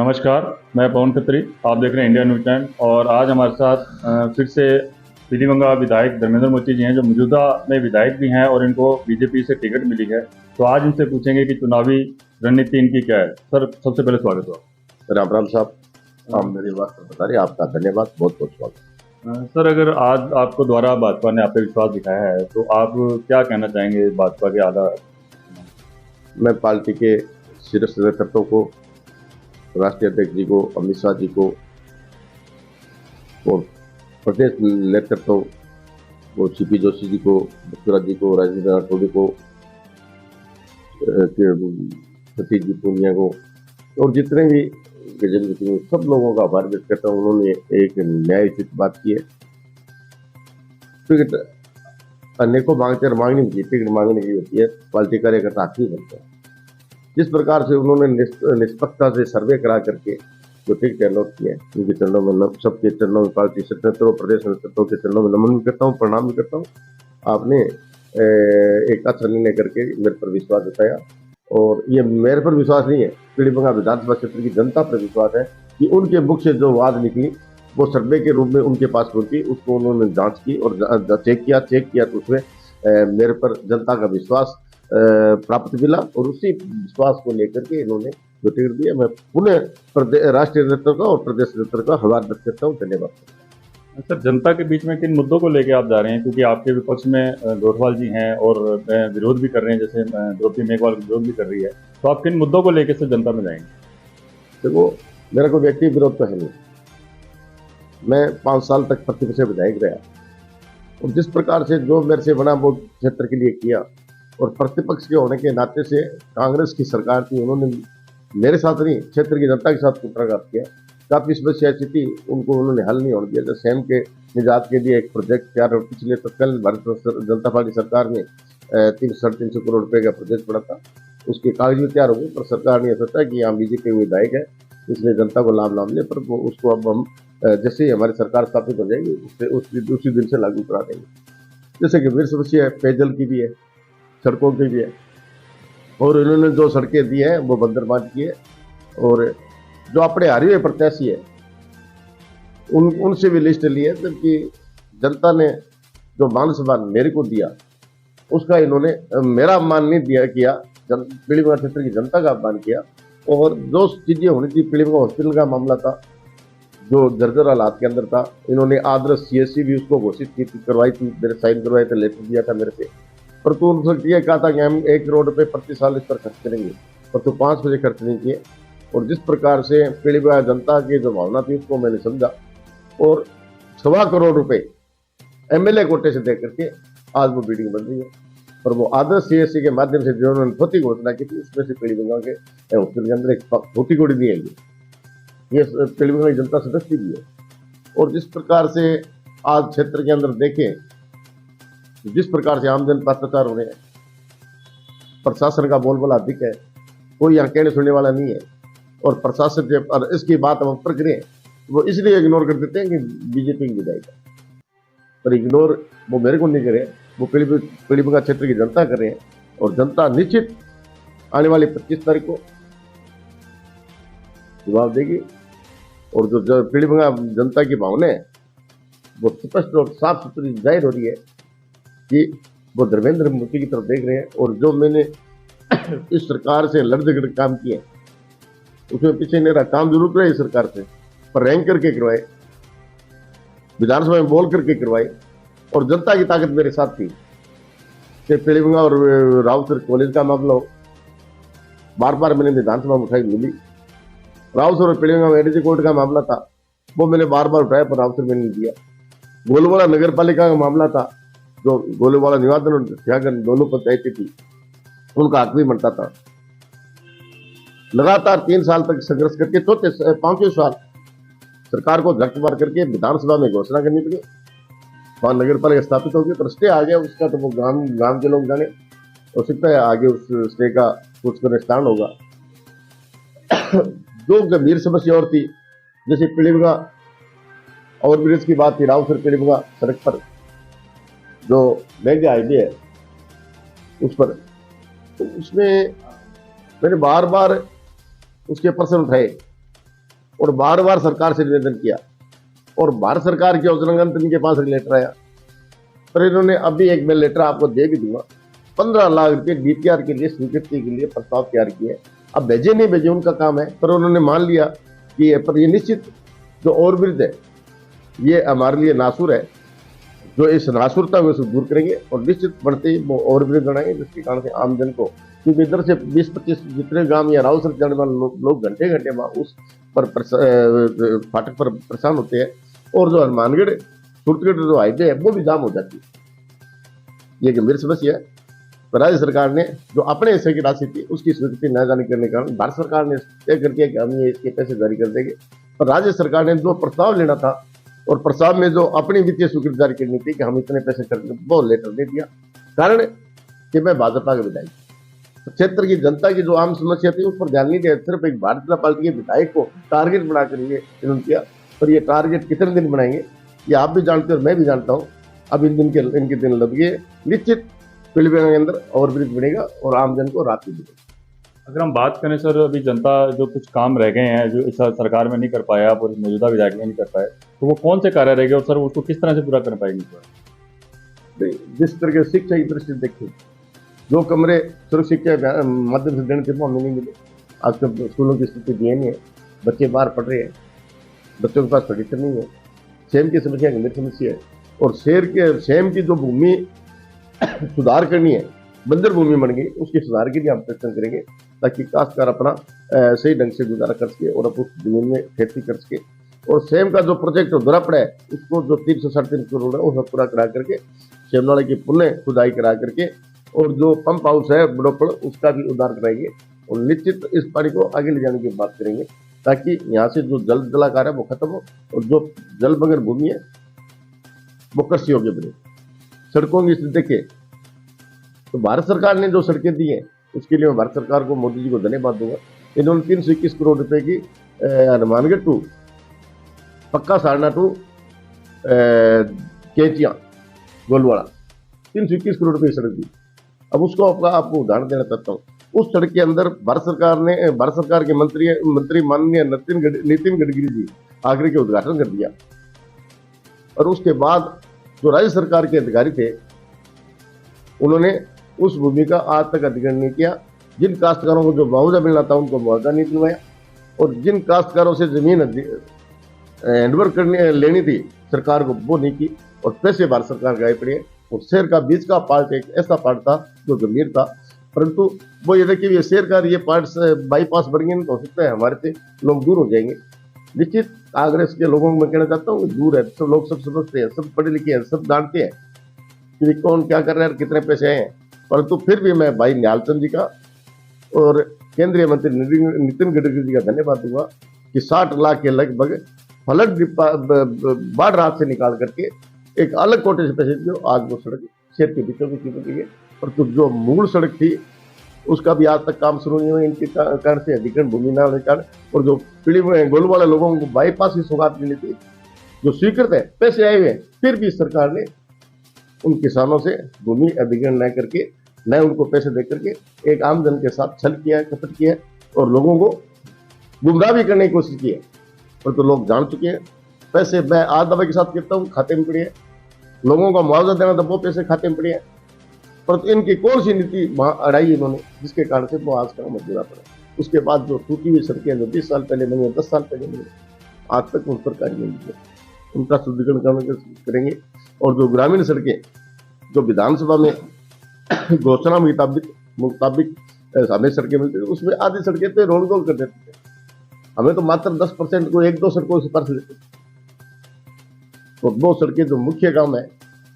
नमस्कार। मैं पवन खत्री। आप देख रहे हैं इंडिया न्यूज़ टाइम और आज हमारे साथ फिर से पीलीभंगा विधायक धर्मेंद्र मोती जी हैं, जो मौजूदा में विधायक भी हैं और इनको बीजेपी से टिकट मिली है। तो आज इनसे पूछेंगे कि चुनावी रणनीति इनकी क्या है। सर, सबसे पहले स्वागत हो। राम राम साहब, आप मेरी बात पर बता रहे, आपका धन्यवाद, बहुत बहुत स्वागत। सर, अगर आज आपको द्वारा भाजपा ने आप पे विश्वास दिखाया है तो आप क्या कहना चाहेंगे भाजपा के आधार? मैं पार्टी के शीर्ष नेतृत्व को, राष्ट्रीय अध्यक्ष जी को, अमित शाह जी को और प्रदेश नेतृत्व को, सीपी जोशी जी को, बसवराज जी को, राजेंद्र राठौड़ जी को, सतीश जी पूनिया को और जितने भी गजेंद्र सब लोगों का आभार व्यक्त करता हूँ। उन्होंने एक न्यायोचित बात की है। टिकट अनेकों मांगते मांगनी होती है, टिकट मांगने की होती है, पार्टी कार्यकर्ता आखिरी बनता है। जिस प्रकार से उन्होंने निष्पक्षता से सर्वे करा करके जो टिकट अलॉट किया है, उनके चरणों में, सबके चरणों में, पार्टी नेतृत्व, प्रदेश नेतृत्व के चरणों में नमन भी करता हूँ, प्रणाम भी करता हूँ। आपने एक अच्छा निर्णय करके मेरे पर विश्वास जताया और ये मेरे पर विश्वास नहीं है, पीलीभंगा विधानसभा क्षेत्र की जनता पर विश्वास है कि उनके मुख से जो आवाज निकली वो सर्वे के रूप में उनके पास पहुंची, उसको उन्होंने जांच की और चेक किया तो उसमें मेरे पर जनता का विश्वास प्राप्त मिला और उसी विश्वास को लेकर के इन्होंने जो टिकट दिया। मैं पुनः राष्ट्रीय नेतृत्व का और प्रदेश नेतृत्व का आभार व्यक्त करता हूँ। धन्यवाद। सर, जनता के बीच में किन मुद्दों को लेके आप जा रहे हैं? क्योंकि आपके विपक्ष में गौरवाल जी हैं और विरोध भी कर रहे हैं, जैसे द्रौपदी मेघवाल विरोध भी कर रही है। तो आप किन मुद्दों को लेके से जनता में जाएंगे? देखो, मेरा कोई व्यक्ति विरोध तो है नहीं। मैं 5 साल तक प्रतिपक्ष विधायक रहा और जिस प्रकार से जो मेरे से बना वो क्षेत्र के लिए किया और प्रतिपक्ष के होने के नाते से कांग्रेस की सरकार थी, उन्होंने मेरे साथ नहीं, क्षेत्र की जनता के साथ कुत्राघात किया। काफी समस्या ऐसी थी, उनको उन्होंने हल नहीं होने दिया। जैसे सैम के निजात के लिए एक प्रोजेक्ट तैयार और पिछले तत्कालीन भारतीय जनता पार्टी सरकार ने 300-350 करोड़ रुपए का प्रोजेक्ट पड़ा था, उसके कागज भी तैयार हो गए, पर सरकार ने सोचा कि यहाँ बीजेपी विधायक है, इसलिए जनता को लाभ ना मिले, पर उसको अब हम जैसे ही हमारी सरकार स्थापित हो जाएगी उसी दिन से लागू करा देंगे। जैसे कि वीर समस्या है, पेयजल की भी है, सड़कों की भी है और इन्होंने जो सड़कें दी है वो बंदरबांट की है और जो अपने हारे हुए प्रत्याशी है उनसे भी लिस्ट ली है, जबकि जनता ने जो मान सम्मान मेरे को दिया उसका इन्होंने मेरा अपमान नहीं किया, पीलीभंगा क्षेत्र की जनता का अपमान किया। और जो चीजें होनी थी, पीलीभंगा हॉस्पिटल का मामला था जो जर्जर हालात के अंदर था, इन्होंने आदर्श सीएससी भी उसको घोषित करवाई थी, मेरे साइन करवाए थे, लेटर दिया था मेरे से, पर तो उन्होंने ये कहा था कि हम 1 करोड़ रुपए प्रति साल इस पर खर्च करेंगे, पर तो 5 बजे खर्च नहीं किए। और जिस प्रकार से पीलीभंगा जनता की जो भावना थी उसको मैंने समझा और 1.25 करोड़ रुपए एमएलए कोटे से देकर के आज वो बिल्डिंग बन रही है। और वो आदर्श सीएससी के माध्यम से जो उन्होंने छोटी घोषणा की थी उसमें से पीलीभंगा के हॉस्पिटल के अंदर एक छोटी कोड़ी दी है, ये पीलीभंगा की जनता सदस्य भी है। और जिस प्रकार से आज क्षेत्र के अंदर देखें, जिस प्रकार से आम जनता अत्याचार हो रहे हैं, प्रशासन का बोलबाला अधिक है, कोई यहाँ कहने सुनने वाला नहीं है और प्रशासन से और इसकी बात हम ऊपर करें वो इसलिए इग्नोर कर देते हैं कि बीजेपी की विधायक है, पर इग्नोर वो मेरे को नहीं करे, वो पीलीभंगा क्षेत्र की जनता कर रहे हैं। और जनता निश्चित आने वाली 25 तारीख को जवाब देगी और जो पीलीभंगा जनता की भावना है वो स्पष्ट और साफ सुथरी जाहिर हो रही है कि वो धर्मेंद्र मोती की तरफ देख रहे हैं। और जो मैंने इस सरकार से लड़ झगड़ काम किए उसमें पीछे नहीं रहा, काम जरूर करे इस सरकार से, पर रैंक करके करवाए, विधानसभा में बोल करके करवाए और जनता की ताकत मेरे साथ थी। पीलीभंगा और रावसर कॉलेज का मामला हो, बार बार मैंने विधानसभा में उठाई, मिली। रावसर और पीलीभंगा में एडीसी कोर्ट का मामला था, वो मैंने बार बार उठाया, पर रावसर में नहीं दिया। गोलवाड़ा नगर पालिका का मामला था, जो गोलवाड़ा निवादन और त्यागन दोनों पंचायतें थी, उनका हक भी बनता था। लगातार 3 साल तक संघर्ष करके 5वें साल सरकार को झटक मार करके विधानसभा में घोषणा करनी पड़ी, वहां नगर पालिका स्थापित होगी, पर स्टे आ गया उसका, तो वो गांव के लोग जाने, हो सकता है आगे उस स्टे का कुछ निस्तारण होगा। जो गंभीर समस्या और थी, जैसे पीलीभंगा और ब्रिज की बात थी, रावसर पीलीभंगा सड़क पर जो मेगा हाईवे है उस पर, तो उसमें मैंने बार बार उसके प्रश्न उठाए और बार बार सरकार से निवेदन किया और भारत सरकार के उच्चांग इनके पास एक लेटर आया। पर इन्होंने अभी एक मैं लेटर आपको दे भी दूंगा, 15 लाख रुपए डीपीआर के लिए स्वीकृति के लिए प्रस्ताव तैयार किए। अब भेजे नहीं भेजे उनका काम है, पर उन्होंने मान लिया कि पर ये निश्चित जो ओवरब्रिज है ये हमारे लिए नासुर है, जो इस नासुरता को दूर करेंगे और निश्चित बढ़ते ही वो ओवरब्रिज बनाएंगे, जिसके कारण से आम जन को, क्योंकि इधर से 20-25 जितने गांव या राव सड़क जाने वाले लोग घंटे घंटे उस पर फाटक पर परेशान होते हैं, और जो हनुमानगढ़ सूरतगढ़ जो हाईवे है वो भी जाम हो जाती है। ये गंभीर समस्या है। तो राज्य सरकार ने जो अपने हिस्से की राशि थी उसकी स्वीकृति न जारी करने के कारण भारत सरकार ने तय कर दिया कि हम ये इसके पैसे जारी कर देंगे। पर राज्य सरकार ने जो प्रस्ताव लेना था और प्रस्ताव में जो अपनी वित्तीय स्वीकृति जारी करनी थी कि हम इतने पैसे कर, वो लेटर दे दिया। कारण कि मैं भाजपा के विधायक, क्षेत्र की जनता की जो आम समस्या थी उस पर ध्यान नहीं दिया, सिर्फ एक भारतीय जनता पार्टी के विधायक को टारगेट बनाकर ये इन्होंने किया। पर ये टारगेट कितने दिन बनाएंगे ये आप भी जानते हो और मैं भी जानता हूँ। अब इनके दिन लग गए। निश्चित पीलीभीत के अंदर ओवरब्रिज बनेगा और आम जन को राहत मिलेगी। अगर हम बात करें सर, अभी जनता जो कुछ काम रह गए हैं जो इस सरकार में नहीं कर पाया और मौजूदा विधायक में नहीं कर पाए, तो वो कौन से कार्य रह गए और सर उसको किस तरह से पूरा कर पाएंगे? जिस तरह की शिक्षा की दृष्टि देखिए, जो कमरे सुरक्षित शिक्षा माध्यम से देने थे वो हमें नहीं मिले। आजकल स्कूलों की स्थिति ये नहीं है, बच्चे बाहर पढ़ रहे हैं, बच्चों के पास फर्नीचर नहीं है, सेम की समस्या गंभीर समस्या है। और सेम की जो भूमि सुधार करनी है, बंजर भूमि बन गई, उसके सुधार के लिए हम प्रयत्न करेंगे ताकि काश्तकार अपना सही ढंग से गुजारा कर सके और उस जमीन में खेती कर सके। और सेम का जो प्रोजेक्ट उधरा पड़ा है उसको जो 300-350 करोड़ है उसको पूरा करा करके सेम नाले की पुनः खुदाई करा करके और जो पंप हाउस है बड़ोपड़ उसका भी उद्धार कराएंगे और निश्चित इस पानी को आगे ले जाने की बात करेंगे ताकि यहाँ से जो जलाकार है वो खत्म हो और जो जल बगैर भूमि है वो कृषि योग्य बने। सड़कों की स्थिति देखिए तो भारत सरकार ने जो सड़कें दी हैं उसके लिए मैं भारत सरकार को, मोदी जी को धन्यवाद दूंगा। इन्होंने 321 करोड़ रुपए की हनुमानगढ़ टू पक्का सारना टू केचिया गोलवाड़ा 321 करोड़ रुपए की सड़क दी। अब उसको आपको उदाहरण देना चाहता हूँ। उस सड़क के अंदर भारत सरकार के मंत्री माननीय नितिन गडकरी जी आकर के उद्घाटन कर दिया और उसके बाद जो राज्य सरकार के अधिकारी थे उन्होंने उस भूमि का आज तक अधिग्रहण नहीं किया। जिन काश्तकारों को जो मुआवजा मिलना था उनको मुआवजा नहीं दिलवाया और जिन काश्तकारों से जमीन हैंडओवर लेनी थी सरकार को वो नहीं की और पैसे भारत सरकार गए पड़े। और शहर का बीच का पार्ट एक ऐसा पार्ट था जो गंभीर था, परंतु वो ये देखिए ये शहर का ये पार्ट बाईपास बन गया तो हो सकता है हमारे से लोग दूर हो जाएंगे। निश्चित कांग्रेस के लोगों को मैं कहना चाहता हूँ दूर है, सब लोग सब समझते हैं, सब पढ़े लिखे हैं, सब जानते हैं कि कौन क्या कर रहा है और कितने पैसे हैं। परंतु फिर भी मैं भाई न्यालचंद जी का और केंद्रीय मंत्री नितिन गडकरी जी का धन्यवाद दूंगा कि 60 लाख के लगभग फ्लड बाढ़ राहत से निकाल करके एक अलग कोटे से पैसे दिए, आज वो सड़क शहर के बीचों बीच बन गई है। परंतु जो मूल सड़क थी उसका भी आज तक काम शुरू नहीं हुआ इनके कारण से, अधिग्रहण भूमि न होने के कारण। और जो पीढ़ी गोल वाले लोगों को बाईपास की सौगात मिली थी जो स्वीकृत है, पैसे आए हुए, फिर भी सरकार ने उन किसानों से भूमि अधिग्रहण न करके न उनको पैसे दे करके एक आम जन के साथ छल किया है, कपट किया है और लोगों को गुमराह भी करने की कोशिश की है। परंतु तो लोग जान चुके हैं पैसे, मैं आज दवा के साथ कहता हूँ खाते में पड़े हैं, लोगों को मुआवजा देना था वो पैसे खाते में पड़े हैं। परंतु इनकी कौन सी नीति वहाँ अड़ाई इन्होंने जिसके कारण से वो आज का मजबूरा पड़ा। उसके बाद जो टूटी हुई सड़कें जो 20 साल पहले बनी, 10 साल पहले बनी, आज तक उन पर कार्य नहीं किया। उनका शुद्धिकरण करेंगे और जो ग्रामीण सड़कें जो विधानसभा में घोषणा मुताबिक हमें सड़कें मिलती थी उसमें आधी सड़कें तो रोड गोल कर देते थे। हमें तो मात्र 10% को 1-2 सड़कों से पास लेते। तो वो सड़कें जो मुख्य काम है,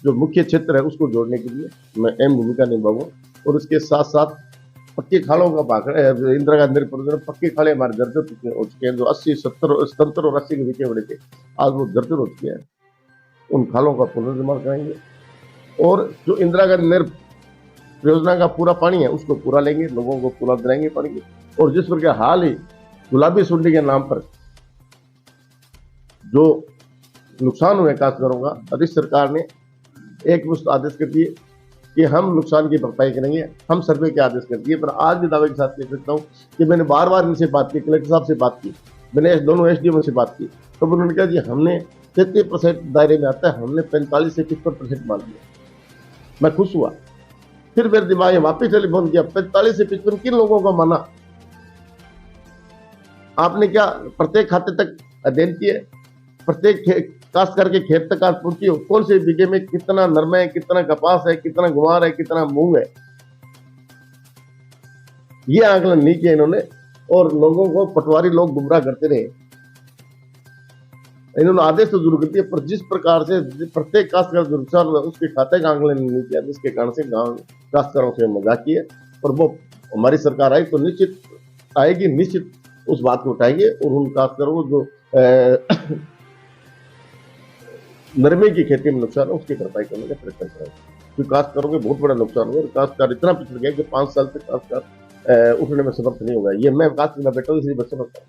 जो मुख्य क्षेत्र है उसको जोड़ने के लिए मैं अहम भूमिका निभाऊंगा। और इसके साथ साथ पक्के खालों का भाग इंदिरा गांधी पक्के खाले हमारे जर्जर हो चुके हैं जो 80, 70 और 80 के बीच बड़े थे, आज वो जर्जर हो चुके हैं। उन खालों का पुनर्निर्माण कराएंगे और जो इंदिरा गांधी योजना का पूरा पानी है उसको पूरा लेंगे, लोगों को पूरा दिलाएंगे पानी की। और जिस प्रकार हाल ही गुलाबी सुंडी के नाम पर जो नुकसान हुए काश्तकारों का, प्रदेश सरकार ने एक मुश्त आदेश कर दिए कि हम नुकसान की भरपाई करेंगे, हम सर्वे के आदेश कर दिए। पर आज भी दावे के साथ कह सकता हूँ कि मैंने बार बार इनसे बात की, कलेक्टर साहब से बात की, मैंने दोनों एसडीएम से बात की, तो उन्होंने कहा जी हमने 33% दायरे में आता है, हमने 45 से 55% मान लिया। मैं खुश हुआ। फिर मेरे दिमाग में वापिस टेलीफोन किया, 45 से 55 किन लोगों को माना? आपने क्या प्रत्येक खाते तक अध्ययन किए? प्रत्येक काश्तकार के खेत तक आप पहुंची हो? कौन से बीघे में कितना नरमा है, कितना कपास है, कितना गुआर है, कितना मूंग है? ये आकलन नहीं किया इन्होंने, और लोगों को पटवारी लोग गुमराह करते रहे। इन्होंने आदेश तो जरूर कर दिए, पर जिस प्रकार से प्रत्येक काश्तकार जो नुकसान हुआ उसके खाते का आकलन नहीं किया, जिसके कारण से गांव काश्तकारों से मजाक किए। और वो हमारी सरकार आई तो निश्चित आएगी, निश्चित उस बात को उठाएंगे और उन काश्तकारों को जो नरमे की खेती में नुकसान है उसकी भरपाई करने का प्रयत्न करेंगे। क्योंकि काश्तकारों के बहुत बड़ा नुकसान हुआ, काश्तकार इतना पिछड़ गया कि 5 साल तक काश्तकार उठने में समर्थ नहीं होगा। ये मैं काश्तकार बेटा हूँ, इसलिए मैं समझता हूँ।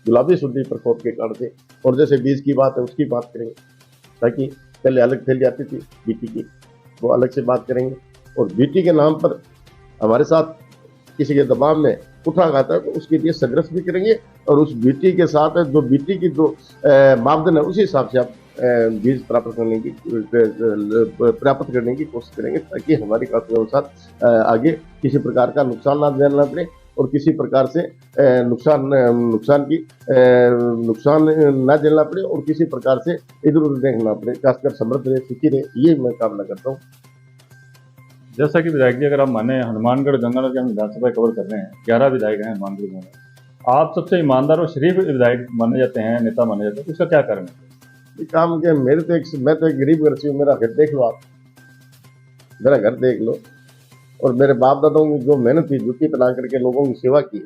गुलाबी सुंडी प्रकोप के कारण से, और जैसे बीज की बात है उसकी बात करेंगे, ताकि पहले अलग थैली आती थी बीटी की, वो अलग से बात करेंगे। और बीटी के नाम पर हमारे साथ किसी के दबाव में उठा खाता है तो उसके लिए संघर्ष भी करेंगे, और उस बीटी के साथ जो बीटी की जो मापदंड है उसी हिसाब से आप बीज प्राप्त करने की कोशिश करेंगे, ताकि हमारी काश्तकारों के साथ आगे किसी प्रकार का नुकसान ना झेलना पड़े, और किसी प्रकार से नुकसान ना झेलना पड़े, और किसी प्रकार से इधर उधर देखना पड़े। खासकर समृद्ध रहे, सुखी रहे, ये मैं कामना करता हूँ। जैसा कि विधायक जी, अगर आप माने हनुमानगढ़ गंगानगर के हम विधानसभा कवर कर रहे हैं, 11 विधायक हैं हनुमानगढ़ में, आप सबसे ईमानदार और शरीफ विधायक माने जाते हैं, नेता माने जाते हैं, तो इसका क्या कारण है? ये काम क्या, मैं तो एक गरीब घर से हूँ। मेरा घर देख लो आप, मेरा घर देख लो, और मेरे बाप दादाओं की जो मेहनत थी, जुटी बना करके लोगों की सेवा की,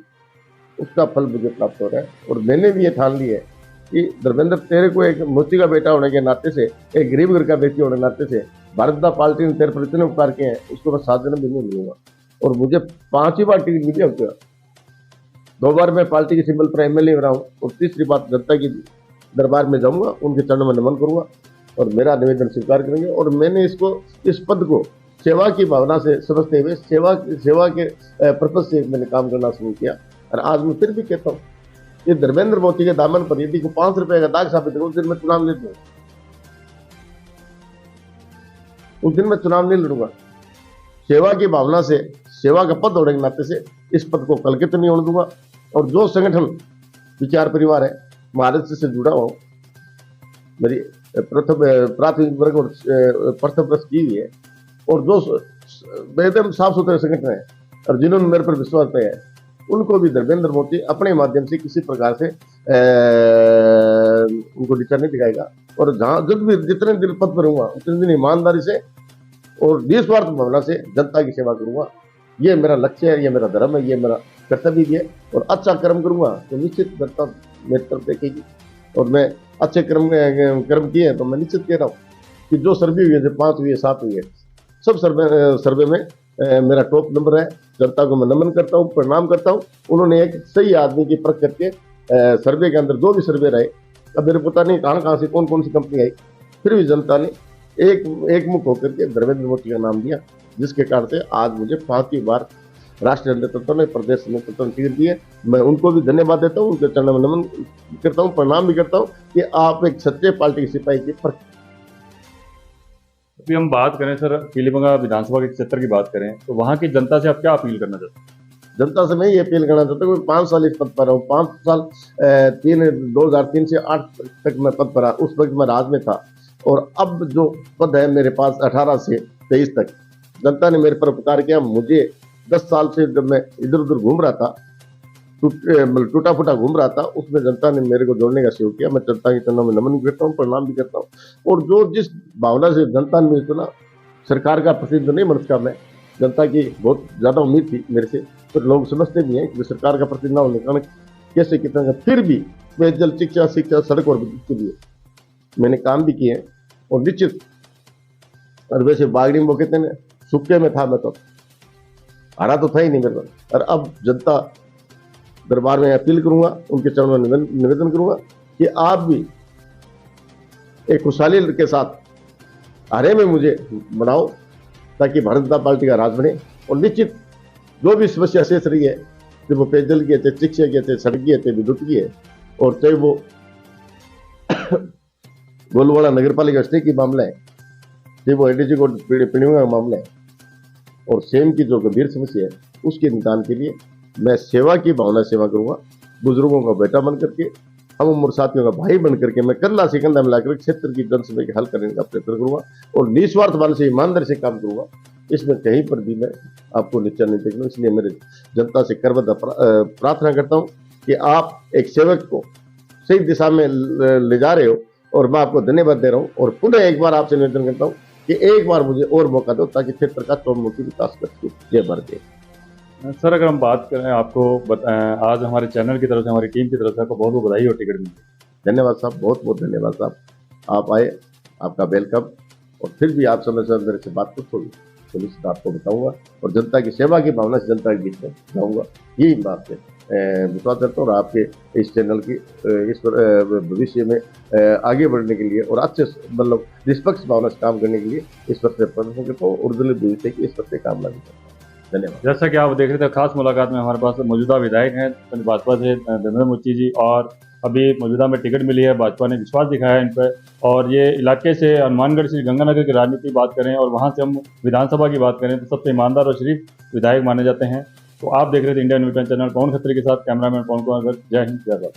उसका फल मुझे प्राप्त हो रहा है। और मैंने भी ये ठान लिया है कि धर्मेंद्र, तेरे को एक मोची का बेटा होने के नाते से, एक गरीब घर का व्यक्ति होने के नाते से, भारतीय जनता पार्टी ने तेरे पर इतने उपकार किए हैं, उसको मैं 7 जन्म भी नहीं मिलूंगा। और मुझे 5 ही बार टिकट मिली होती है, 2 बार मैं पार्टी के सिंबल पर एमएलए रहा हूँ, और तीसरी बात जनता की दरबार में जाऊंगा, उनके चरणों में नमन करूंगा और मेरा निवेदन स्वीकार करेंगे। और मैंने इस पद को सेवा की भावना से समझते हुए, सेवा के पर्पज से मैंने काम करना शुरू किया। और आज मैं फिर भी कहता हूँ, ये धर्मेंद्र मोदी के दामन पर यदि को 5 रुपए का दाग साबित करूँ, उस दिन मैं चुनाव नहीं लड़ूंगा, उस दिन मैं चुनाव नहीं लड़ूंगा। सेवा की भावना से, सेवा का पद होने के नाते से इस पद को कलंकित नहीं होने दूंगा। और जो संगठन विचार परिवार है, महाराष्ट्र से जुड़ा हुआ, मेरी प्राथमिक वर्ग और प्रथम वर्ष की हुई है, और जो एकदम साफ सुथरे संगठन है और जिन्होंने मेरे पर विश्वास किया है, उनको भी धर्मेंद्र मोदी अपने माध्यम से किसी प्रकार से उनको नीचा नहीं दिखाएगा। और जहां जब भी जितने दिन पद पर रहूंगा, उतने दिन ईमानदारी से और निस्वार्थ भावना से जनता की सेवा करूंगा। ये मेरा लक्ष्य है, ये मेरा धर्म है, ये मेरा कर्तव्य भी है। और अच्छा कर्म करूंगा तो निश्चित जनता मेरी तरफ देखेगी। और मैं अच्छे कर्म किए तो मैं निश्चित कह रहा हूँ कि जो सर्वे हुई है, 5 हुई है, 7 हुई है, सब सर्वे में मेरा टॉप नंबर है। जनता को मैं नमन करता हूँ, प्रणाम करता हूँ। उन्होंने एक सही आदमी की परख करके सर्वे के अंदर जो भी सर्वे रहे, अब मेरे पता नहीं कहाँ से कौन सी कंपनी आई, फिर भी जनता ने एक मुख होकर के धर्मेंद्र मोदी का नाम दिया, जिसके कारण से आज मुझे 5वीं बार राष्ट्रीय नेतृत्व ने, प्रदेश नेतृत्व ने टिकट दिए। मैं उनको भी धन्यवाद देता हूँ, उनके चरणों में नमन करता हूँ, प्रणाम भी करता हूँ कि आप एक सच्चे पार्टी के सिपाही की परख। अभी हम बात करें सर, पीलीभंगा विधानसभा के क्षेत्र की बात करें, तो वहाँ की जनता से आप क्या अपील करना चाहते हैं? जनता से मैं ये अपील करना चाहता हूँ, 5 साल इस पद पर रहा हूँ, 5 साल 2003 से 8 तक मैं पद पर रहा, उस वक्त मैं राज में था। और अब जो पद है मेरे पास 18 से 23 तक, जनता ने मेरे पर उपकार किया। मुझे 10 साल से जब मैं इधर उधर घूम रहा था, टूटा फूटा घूम रहा था, उसमें जनता ने मेरे को जोड़ने का सहयोग किया। मैं जनता के चरणों में नमन करता हूँ, प्रणाम भी करता हूँ। और जो जिस भावना से जनता ने मुझे चुना, सरकार का प्रतिनिधि नहीं बन सका मैं, जनता की बहुत ज्यादा उम्मीद थी मेरे से, तो लोग समझते भी हैं कि सरकार का प्रतिनिधि ना होने के कारण कैसे कितना, फिर भी मैं जल शिक्षा, सड़क और विद्युत के लिए मैंने काम भी किए हैं। और निश्चित, और वैसे बागड़ी वो कहते हैं सुक्के में था मैं, तो हरा तो था ही नहीं मेरे पास। और अब जनता दरबार में अपील करूंगा, उनके चरणों में निवेदन करूंगा कि आप भी एक खुशहाली के साथ हरे में मुझे बनाओ, ताकि भारतीय जनता पार्टी का राज बने। और निश्चित जो भी समस्या शेष रही है, जब वो पेयजल की है, शिक्षा की है, सड़क की है, विद्युत की है, और चाहे वो गोलवाड़ा नगर पालिका स्टे की मामला है, चाहे वो एडीजी कोर्ट पिंडीगंगा का मामला है, और सेम की जो गंभीर समस्या है उसके निदान के लिए मैं सेवा की भावना सेवा करूंगा। बुजुर्गों का बेटा बन करके, हम उम्र साथियों का भाई बन करके मैं कंधा से कंधा मिलाकर क्षेत्र की जनसमस्या के हल करने का प्रयत्न करूंगा और निस्वार्थ भाव से ईमानदारी से काम करूंगा। इसमें कहीं पर भी मैं आपको नीचा नहीं देखूंगा। इसलिए मेरे जनता से करबद्ध प्रार्थना करता हूं कि आप एक सेवक को सही दिशा में ले जा रहे हो, और मैं आपको धन्यवाद दे रहा हूं। और पुनः एक बार आपसे निवेदन करता हूं कि एक बार मुझे और मौका दो ताकि क्षेत्र का चौमुखी विकास कर सकूं। जय भारत। सर, अगर हम बात करें आपको आज हमारे चैनल की तरफ से, हमारी टीम की तरफ से आपको बहुत बहुत बधाई और टिकट मिली। धन्यवाद साहब, बहुत बहुत धन्यवाद साहब। आप आए, आपका वेलकम। और फिर भी आप समय से मेरे से बात कुछ होगी तो निश्चित आपको बताऊंगा, और जनता की सेवा की भावना से जनता के बीच में जाऊंगा। यही मैं आपसे विश्वास करता हूँ। और आपके इस चैनल की इस भविष्य में आगे बढ़ने के लिए और अच्छे मतलब निष्पक्ष भावना से काम करने के लिए इस पर से प्रदर्शन करता हूँ। उर्दू भविष्य की इस पर से कामना भी करता हूँ। धन्यवाद। जैसा कि आप देख रहे थे, खास मुलाकात में हमारे पास मौजूदा विधायक हैं भाजपा से धर्मेंद्र मुर्ची जी, और अभी मौजूदा में टिकट मिली है, भाजपा ने विश्वास दिखाया है इन पर। और ये इलाके से हनुमानगढ़ से गंगानगर की राजनीति बात करें और वहाँ से हम विधानसभा की बात करें तो सबसे ईमानदार और शरीफ विधायक माने जाते हैं। तो आप देख रहे थे इंडिया न्यूज़ 10 चैनल, पवन खत्री के साथ कैमरामैन पवन कुमार। जय हिंद, जय भारत।